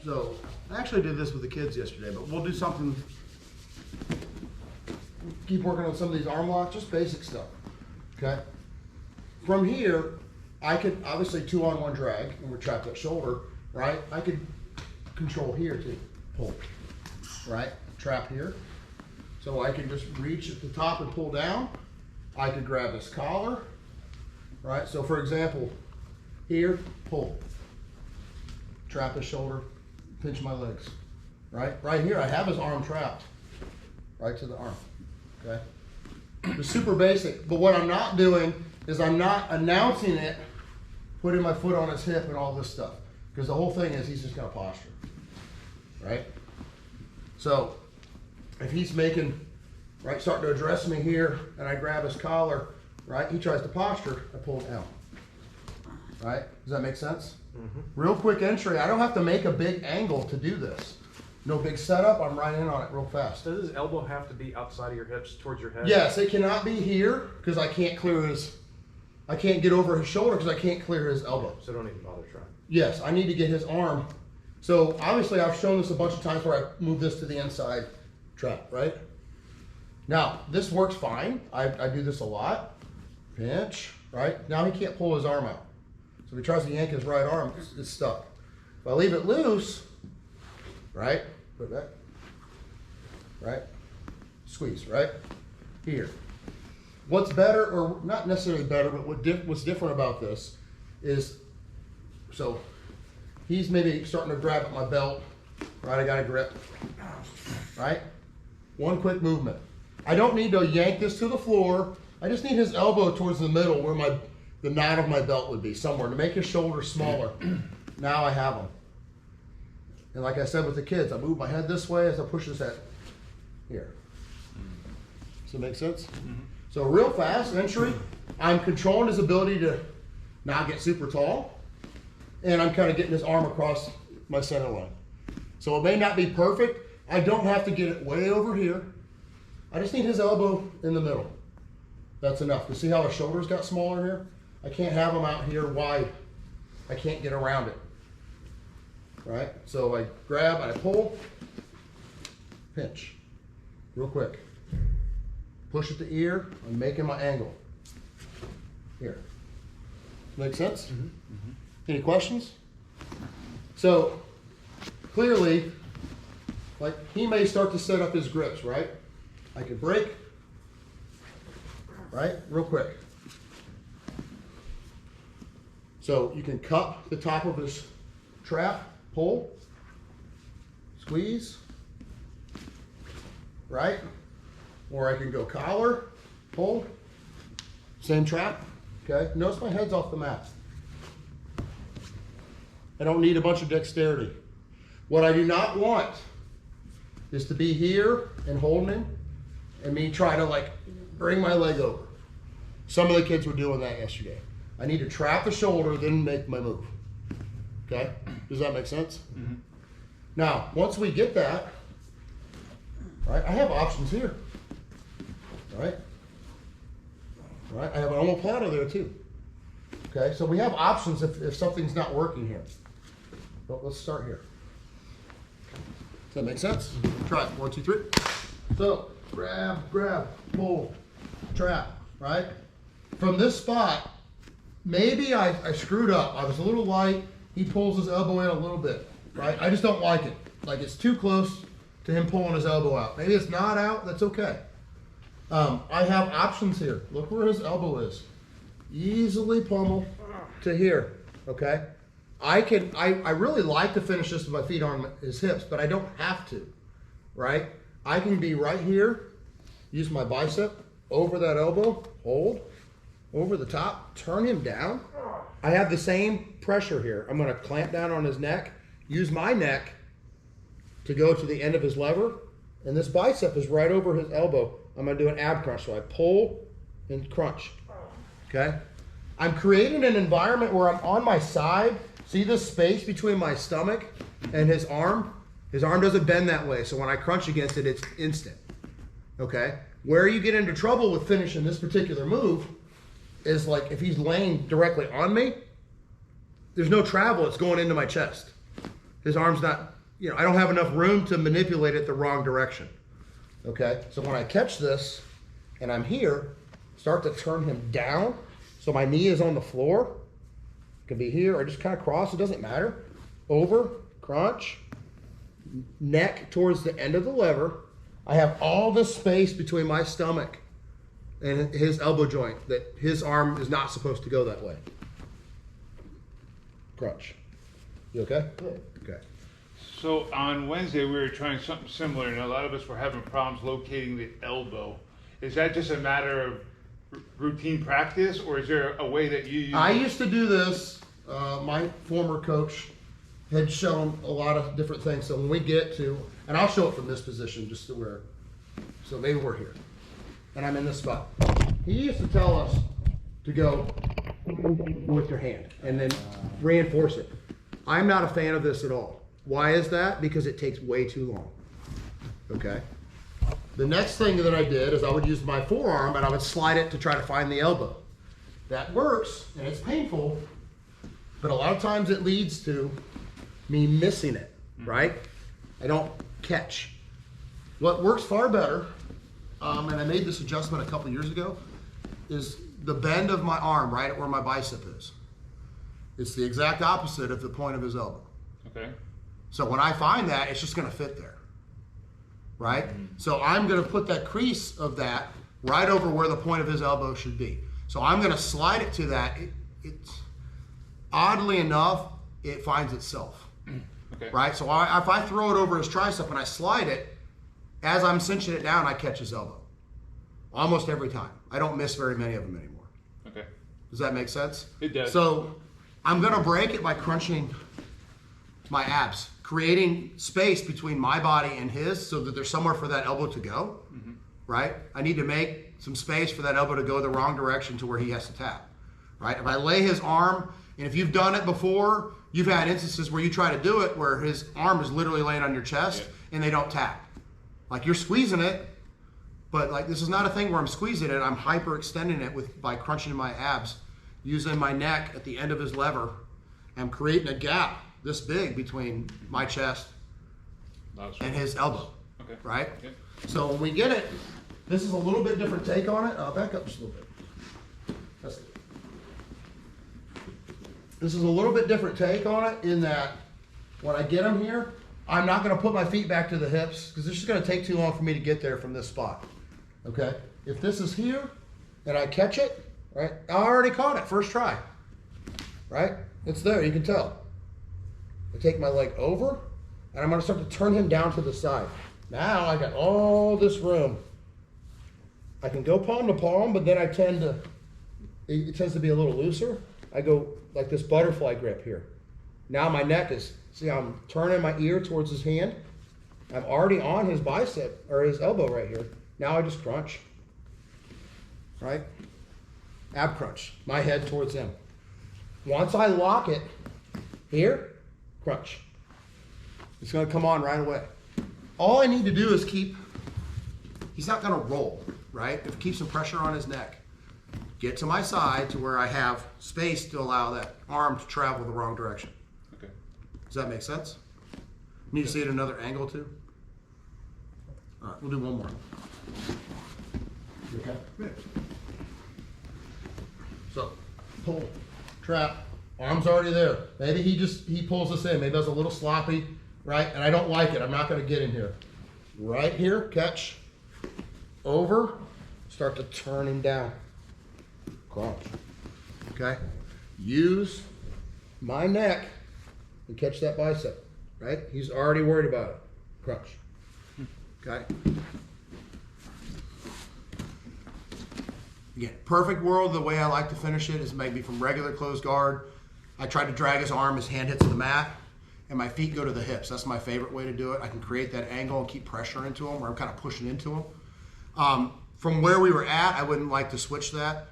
So I actually did this with the kids yesterday, but we'll do something. Keep working on some of these arm locks, just basic stuff, okay? From here, I could obviously 2-on-1 drag and retract that shoulder, right? I could control here too, pull, right? Trap here. So I can just reach at the top and pull down. I could grab this collar, right? So for example, here, pull, trap his shoulder, pinch my legs, right? Right here, I have his arm trapped, right to the arm. Okay, it's super basic, but what I'm not doing is I'm not announcing it, putting my foot on his hip and all this stuff, because the whole thing is he's just gonna posture, right? So if he's making, right, starting to address me here, and I grab his collar, right, he tries to posture, I pull it down, right? Does that make sense? Mm-hmm. Real quick entry, I don't have to make a big angle to do this. No big setup, I'm right in on it real fast. Does his elbow have to be outside of your hips towards your head? Yes, it cannot be here because I can't get over his shoulder because I can't clear his elbow. So don't even bother trying. Yes, I need to get his arm. So obviously I've shown this a bunch of times where I move this to the inside trap, right? Now, this works fine. I do this a lot. Pinch, right? Now he can't pull his arm out. So if he tries to yank his right arm, it's stuck. If I leave it loose, right? Put it back, right? Squeeze, right? Here. What's better, or not necessarily better, but what's different about this is, so he's maybe starting to grab at my belt, right? I got a grip, right? One quick movement. I don't need to yank this to the floor. I just need his elbow towards the middle where the knot of my belt would be, somewhere, to make his shoulder smaller. Now I have him. And like I said with the kids, I move my head this way as I push his head here. Does that make sense? Mm-hmm. So real fast entry, I'm controlling his ability to not get super tall, and I'm kind of getting his arm across my center line. So it may not be perfect. I don't have to get it way over here. I just need his elbow in the middle. That's enough. You see how his shoulders got smaller here? I can't have him out here wide. I can't get around it. Right? So I grab, I pull, pinch, real quick. Push at the ear, I'm making my angle. Here. Make sense? Mm-hmm. Mm-hmm. Any questions? So, clearly, like he may start to set up his grips, right? I could break, right? Real quick. So you can cup the top of his trap, pull, squeeze, right? Or I can go collar, pull, same trap, okay? Notice my head's off the mat. I don't need a bunch of dexterity. What I do not want is to be here and holding him and me try to like bring my leg over. Some of the kids were doing that yesterday. I need to trap the shoulder, then make my move. Okay? Does that make sense? Mm-hmm. Now, once we get that, right, I have options here. Right? Right? I have an omoplata there too. Okay, so we have options if something's not working here. Well, let's start here. Does that make sense? Try it. 1, 2, 3. So, grab, pull, trap, right? From this spot, maybe I screwed up. I was a little light. He pulls his elbow in a little bit, right? I just don't like it. Like it's too close to him pulling his elbow out. Maybe it's not out. That's okay. I have options here. Look where his elbow is. Easily pummel to here, okay? I really like to finish this with my feet on his hips, but I don't have to, right? I can be right here, use my bicep over that elbow, hold, over the top, turn him down. I have the same pressure here. I'm gonna clamp down on his neck, use my neck to go to the end of his lever, and this bicep is right over his elbow. I'm gonna do an ab crunch, so I pull and crunch, okay? I'm creating an environment where I'm on my side. See this space between my stomach and his arm? His arm doesn't bend that way, so when I crunch against it, it's instant, okay? Where you get into trouble with finishing this particular move is like if he's laying directly on me, there's no travel, it's going into my chest. His arm's not you know, I don't have enough room to manipulate it the wrong direction. Okay, so when I catch this and I'm here, start to turn him down so my knee is on the floor. It can be here or just kind of cross, it doesn't matter. Over, crunch, neck towards the end of the lever. I have all this space between my stomach and his elbow joint that his arm is not supposed to go that way. Crunch. You okay? Okay. So on Wednesday, we were trying something similar, and a lot of us were having problems locating the elbow. Is that just a matter of routine practice, or is there a way that you use? I used to do this. My former coach had shown a lot of different things. So when we get to, and I'll show it from this position just to where, so maybe we're here, and I'm in this spot. He used to tell us to go with your hand and then reinforce it. I'm not a fan of this at all. Why is that? Because it takes way too long. Okay. The next thing that I did is I would use my forearm and I would slide it to try to find the elbow. That works and it's painful, but a lot of times it leads to me missing it, right? I don't catch. What works far better, and I made this adjustment a couple years ago, is the bend of my arm right at where my bicep is. It's the exact opposite of the point of his elbow. Okay. So when I find that, it's just gonna fit there, right? So I'm gonna put that crease of that right over where the point of his elbow should be. So I'm gonna slide it to that. It's oddly enough, it finds itself, Okay. right? So if I throw it over his tricep and I slide it, as I'm cinching it down, I catch his elbow. Almost every time. I don't miss very many of them anymore. Okay. Does that make sense? It does. So I'm gonna break it by crunching my abs, creating space between my body and his so that there's somewhere for that elbow to go, right? I need to make some space for that elbow to go the wrong direction to where he has to tap, right? If I lay his arm, and if you've done it before, you've had instances where you try to do it where his arm is literally laying on your chest and they don't tap. Like you're squeezing it, but like this is not a thing where I'm squeezing it, I'm hyperextending it by crunching my abs, using my neck at the end of his lever. I'm creating a gap this big between my chest and his elbow, right? Okay. So when we get it, this is a little bit different take on it. I'll back up just a little bit. That's it. This is a little bit different take on it in that when I get him here, I'm not gonna put my feet back to the hips because it's just gonna take too long for me to get there from this spot, okay? If this is here and I catch it, right? I already caught it, first try, right? It's there, you can tell. I take my leg over and I'm gonna start to turn him down to the side. Now I got all this room. I can go palm to palm, but then it tends to be a little looser. I go like this butterfly grip here. Now my neck is, see how I'm turning my ear towards his hand? I'm already on his bicep, or his elbow right here. Now I just crunch, right? Ab crunch, my head towards him. Once I lock it here, crunch. It's gonna come on right away. All I need to do is he's not gonna roll, right? If it keeps some pressure on his neck, get to my side to where I have space to allow that arm to travel the wrong direction. Okay. Does that make sense? Need to see it another angle too? All right, we'll do one more. You okay? Yeah. So, pull, trap, arm's already there. Maybe he pulls us in. Maybe that's a little sloppy, right? And I don't like it. I'm not gonna get in here. Right here, catch, over, start to turn him down. Crunch. Okay? Use my neck and catch that bicep, right? He's already worried about it. Crunch. Okay? Again, perfect world, the way I like to finish it is maybe from regular closed guard. I try to drag his arm, his hand hits the mat, and my feet go to the hips. That's my favorite way to do it. I can create that angle and keep pressure into him where I'm kind of pushing into him. From where we were at, I wouldn't like to switch that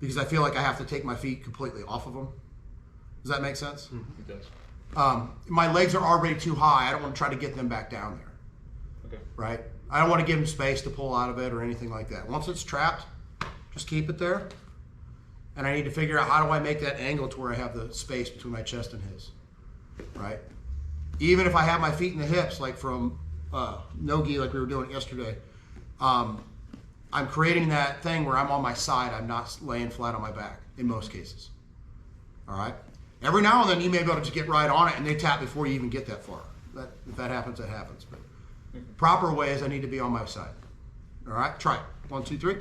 because I feel like I have to take my feet completely off of him. Does that make sense? It does. My legs are already too high. I don't want to try to get them back down there. Okay. Right? I don't want to give him space to pull out of it or anything like that. Once it's trapped, just keep it there. And I need to figure out how do I make that angle to where I have the space between my chest and his. Right? even if I have my feet in the hips, like from no-gi, like we were doing yesterday, I'm creating that thing where I'm on my side. I'm not laying flat on my back in most cases. All right. Every now and then you may be able to just get right on it and they tap before you even get that far. If that happens, that happens. But proper way is I need to be on my side. All right. Try it. 1, 2, 3.